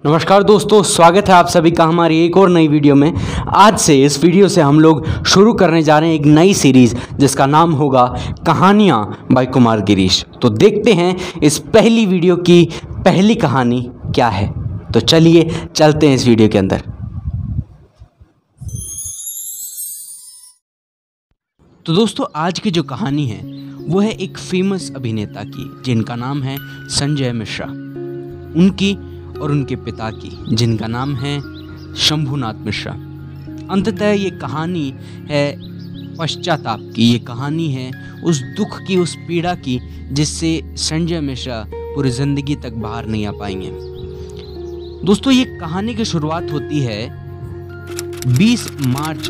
नमस्कार दोस्तों, स्वागत है आप सभी का हमारी एक और नई वीडियो में। आज से इस वीडियो से हम लोग शुरू करने जा रहे हैं एक नई सीरीज़ जिसका नाम होगा कहानियाँ बाय कुमार गिरीश। तो देखते हैं इस पहली वीडियो की पहली कहानी क्या है। तो चलिए चलते हैं इस वीडियो के अंदर। तो दोस्तों, आज की जो कहानी है वो है एक फेमस अभिनेता की जिनका नाम है संजय मिश्रा, उनकी और उनके पिता की जिनका नाम है शंभुनाथ मिश्रा। अंततः ये कहानी है पश्चाताप की, ये कहानी है उस दुख की, उस पीड़ा की जिससे संजय मिश्रा पूरी ज़िंदगी तक बाहर नहीं आ पाएंगे। दोस्तों, ये कहानी की शुरुआत होती है 20 मार्च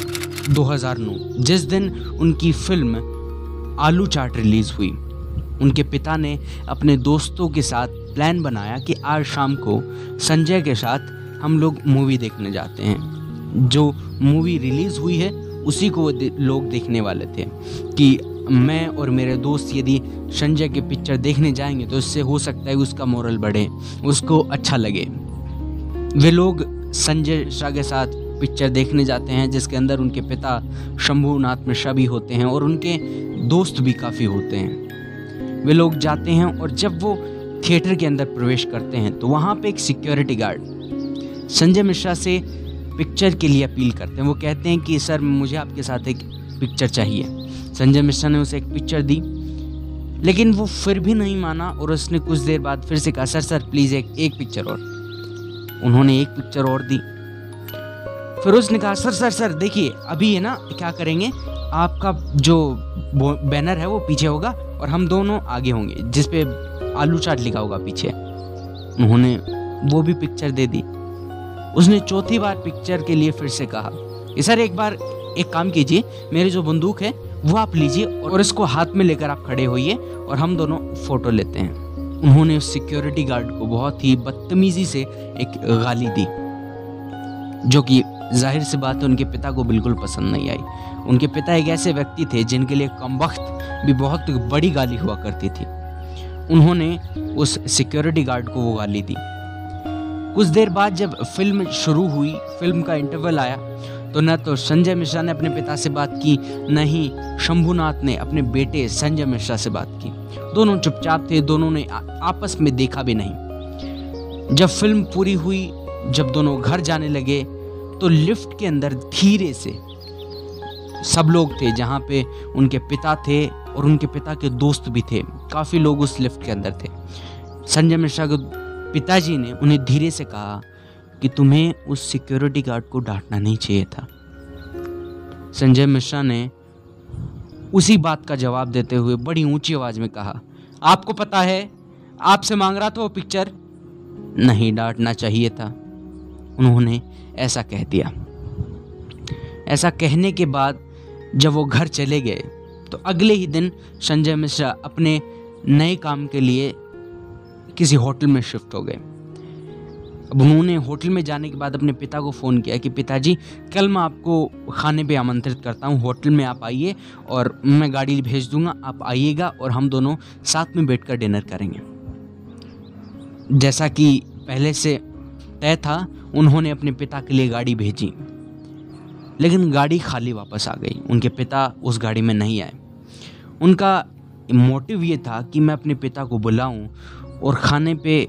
2009, जिस दिन उनकी फिल्म आलू चाट रिलीज़ हुई। उनके पिता ने अपने दोस्तों के साथ प्लान बनाया कि आज शाम को संजय के साथ हम लोग मूवी देखने जाते हैं। जो मूवी रिलीज़ हुई है उसी को लोग देखने वाले थे कि मैं और मेरे दोस्त यदि संजय के पिक्चर देखने जाएंगे तो इससे हो सकता है उसका मोरल बढ़े, उसको अच्छा लगे। वे लोग संजय शाह के साथ पिक्चर देखने जाते हैं जिसके अंदर उनके पिता शंभुनाथ मिश्रा भी होते हैं और उनके दोस्त भी काफ़ी होते हैं। वे लोग जाते हैं और जब वो थिएटर के अंदर प्रवेश करते हैं तो वहाँ पे एक सिक्योरिटी गार्ड संजय मिश्रा से पिक्चर के लिए अपील करते हैं। वो कहते हैं कि सर, मुझे आपके साथ एक पिक्चर चाहिए। संजय मिश्रा ने उसे एक पिक्चर दी, लेकिन वो फिर भी नहीं माना और उसने कुछ देर बाद फिर से कहा, सर प्लीज़ एक पिक्चर और। उन्होंने एक पिक्चर और दी। फिर उसने कहा, सर देखिए, अभी है ना, क्या करेंगे, आपका जो बैनर है वो पीछे होगा और हम दोनों आगे होंगे, जिस पे आलू चाट लिखा होगा पीछे। उन्होंने वो भी पिक्चर दे दी। उसने चौथी बार पिक्चर के लिए फिर से कहा कि सर, एक बार एक काम कीजिए, मेरी जो बंदूक है वो आप लीजिए और इसको हाथ में लेकर आप खड़े होइए और हम दोनों फोटो लेते हैं। उन्होंने उस सिक्योरिटी गार्ड को बहुत ही बदतमीजी से एक गाली दी, जो कि जाहिर सी बात है उनके पिता को बिल्कुल पसंद नहीं आई। उनके पिता एक ऐसे व्यक्ति थे जिनके लिए कमबख्त भी बहुत बड़ी गाली हुआ करती थी। उन्होंने उस सिक्योरिटी गार्ड को वो गाली दी। कुछ देर बाद जब फिल्म शुरू हुई, फिल्म का इंटरवल आया, तो न तो संजय मिश्रा ने अपने पिता से बात की, न ही शंभुनाथ ने अपने बेटे संजय मिश्रा से बात की। दोनों चुपचाप थे, दोनों ने आपस में देखा भी नहीं। जब फिल्म पूरी हुई, जब दोनों घर जाने लगे, तो लिफ्ट के अंदर धीरे से सब लोग थे, जहाँ पे उनके पिता थे और उनके पिता के दोस्त भी थे। काफ़ी लोग उस लिफ्ट के अंदर थे। संजय मिश्रा के पिताजी ने उन्हें धीरे से कहा कि तुम्हें उस सिक्योरिटी गार्ड को डांटना नहीं चाहिए था। संजय मिश्रा ने उसी बात का जवाब देते हुए बड़ी ऊंची आवाज़ में कहा, आपको पता है, आपसे मांग रहा था वो पिक्चर, नहीं डांटना चाहिए था। उन्होंने ऐसा कह दिया। ऐसा कहने के बाद जब वो घर चले गए तो अगले ही दिन संजय मिश्रा अपने नए काम के लिए किसी होटल में शिफ्ट हो गए। अब उन्होंने होटल में जाने के बाद अपने पिता को फ़ोन किया कि पिताजी, कल मैं आपको खाने पे आमंत्रित करता हूँ, होटल में आप आइए और मैं गाड़ी भेज दूँगा, आप आइएगा और हम दोनों साथ में बैठकर डिनर करेंगे। जैसा कि पहले से तय था, उन्होंने अपने पिता के लिए गाड़ी भेजी, लेकिन गाड़ी खाली वापस आ गई। उनके पिता उस गाड़ी में नहीं आए। उनका मोटिव ये था कि मैं अपने पिता को बुलाऊं और खाने पे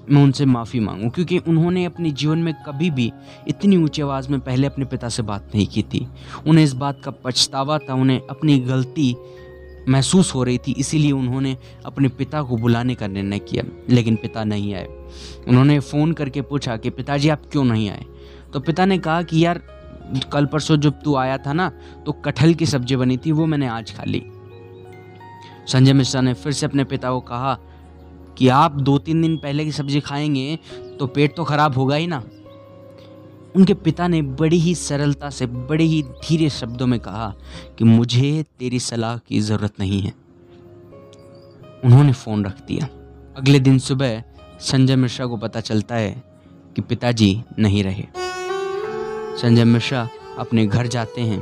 मैं उनसे माफ़ी मांगूं, क्योंकि उन्होंने अपने जीवन में कभी भी इतनी ऊंची आवाज़ में पहले अपने पिता से बात नहीं की थी। उन्हें इस बात का पछतावा था, उन्हें अपनी गलती महसूस हो रही थी, इसीलिए उन्होंने अपने पिता को बुलाने का निर्णय किया, लेकिन पिता नहीं आए। उन्होंने फ़ोन करके पूछा कि पिताजी आप क्यों नहीं आए। तो पिता ने कहा कि यार, कल परसों जब तू आया था ना, तो कटहल की सब्जी बनी थी, वो मैंने आज खा ली। संजय मिश्रा ने फिर से अपने पिता को कहा कि आप 2-3 दिन पहले की सब्जी खाएंगे तो पेट तो खराब होगा ही ना। उनके पिता ने बड़ी ही सरलता से, बड़े ही धीरे शब्दों में कहा कि मुझे तेरी सलाह की ज़रूरत नहीं है। उन्होंने फ़ोन रख दिया। अगले दिन सुबह संजय मिश्रा को पता चलता है कि पिताजी नहीं रहे। संजय मिश्रा अपने घर जाते हैं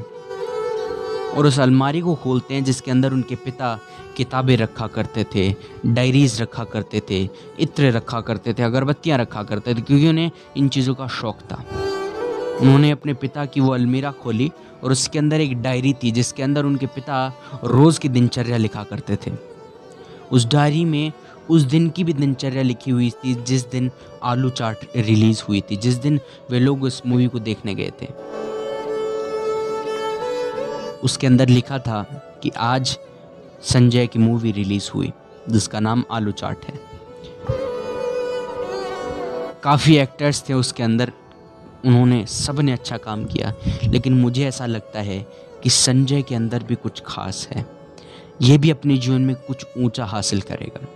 और उस अलमारी को खोलते हैं जिसके अंदर उनके पिता किताबें रखा करते थे, डायरीज रखा करते थे, इत्र रखा करते थे, अगरबत्तियाँ रखा करते थे, क्योंकि उन्हें इन चीज़ों का शौक़ था। उन्होंने अपने पिता की वो अलमीरा खोली और उसके अंदर एक डायरी थी जिसके अंदर उनके पिता रोज़ की दिनचर्या लिखा करते थे। उस डायरी में उस दिन की भी दिनचर्या लिखी हुई थी जिस दिन आलू चाट रिलीज़ हुई थी, जिस दिन वे लोग उस मूवी को देखने गए थे। उसके अंदर लिखा था कि आज संजय की मूवी रिलीज़ हुई जिसका नाम आलू चाट है। काफ़ी एक्टर्स थे उसके अंदर, उन्होंने सब ने अच्छा काम किया, लेकिन मुझे ऐसा लगता है कि संजय के अंदर भी कुछ खास है। ये भी अपने जीवन में कुछ ऊंचा हासिल करेगा।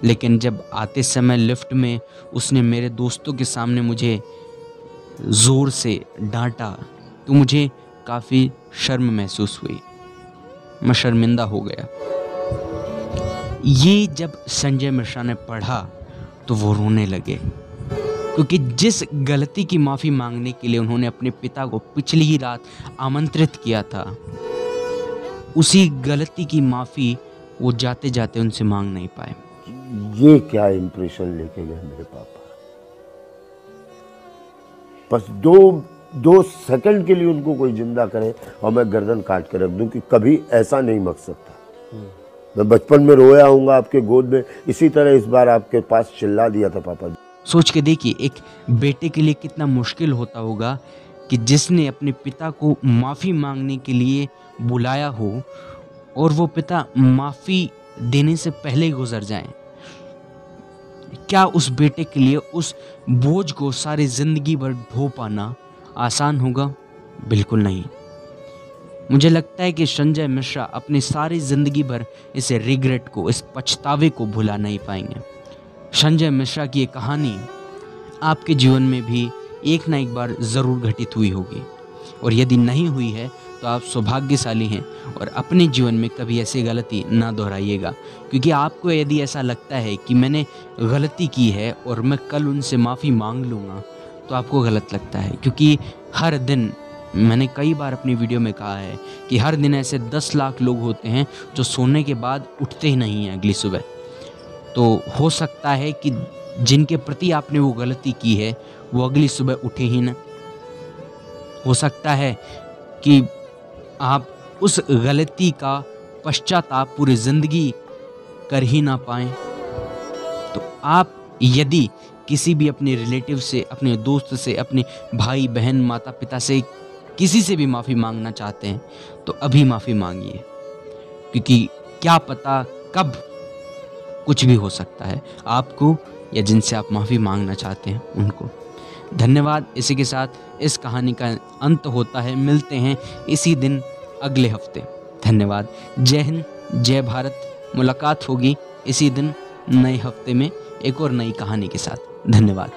लेकिन जब आते समय लिफ्ट में उसने मेरे दोस्तों के सामने मुझे ज़ोर से डांटा तो मुझे काफ़ी शर्म महसूस हुई, मैं शर्मिंदा हो गया। ये जब संजय मिश्रा ने पढ़ा तो वो रोने लगे, क्योंकि जिस गलती की माफ़ी मांगने के लिए उन्होंने अपने पिता को पिछली ही रात आमंत्रित किया था, उसी गलती की माफ़ी वो जाते जाते उनसे मांग नहीं पाए। ये क्या इंप्रेशन लेके गए मेरे पापा। बस दो सेकंड के लिए उनको कोई जिंदा करे और मैं गर्दन काट कर रख दूं कि कभी ऐसा नहीं मर सकता। मैं बचपन में रोया हूँगा आपके गोद में, इसी तरह इस बार आपके पास चिल्ला दिया था पापा। सोच के देखिए एक बेटे के लिए कितना मुश्किल होता होगा कि जिसने अपने पिता को माफ़ी मांगने के लिए बुलाया हो और वो पिता माफ़ी देने से पहले ही गुजर जाएं। क्या उस बेटे के लिए उस बोझ को सारी ज़िंदगी भर ढो पाना आसान होगा? बिल्कुल नहीं। मुझे लगता है कि संजय मिश्रा अपनी सारी ज़िंदगी भर इस रिग्रेट को, इस पछतावे को भुला नहीं पाएंगे। संजय मिश्रा की ये कहानी आपके जीवन में भी एक ना एक बार ज़रूर घटित हुई होगी, और यदि नहीं हुई है तो आप सौभाग्यशाली हैं और अपने जीवन में कभी ऐसी गलती ना दोहराइएगा। क्योंकि आपको यदि ऐसा लगता है कि मैंने गलती की है और मैं कल उनसे माफ़ी मांग लूँगा, तो आपको गलत लगता है। क्योंकि हर दिन, मैंने कई बार अपनी वीडियो में कहा है कि हर दिन ऐसे 10 लाख लोग होते हैं जो सोने के बाद उठते ही नहीं हैं अगली सुबह। तो हो सकता है कि जिनके प्रति आपने वो गलती की है वो अगली सुबह उठे ही ना। हो सकता है कि आप उस गलती का पश्चाताप पूरी ज़िंदगी कर ही ना पाएं। तो आप यदि किसी भी अपने रिलेटिव से, अपने दोस्त से, अपने भाई बहन, माता पिता से, किसी से भी माफ़ी मांगना चाहते हैं तो अभी माफ़ी मांगिए, क्योंकि क्या पता कब कुछ भी हो सकता है, आपको या जिनसे आप माफ़ी मांगना चाहते हैं उनको। धन्यवाद। इसी के साथ इस कहानी का अंत होता है। मिलते हैं इसी दिन अगले हफ्ते। धन्यवाद। जय हिंद, जय भारत। मुलाकात होगी इसी दिन नए हफ्ते में एक और नई कहानी के साथ। धन्यवाद।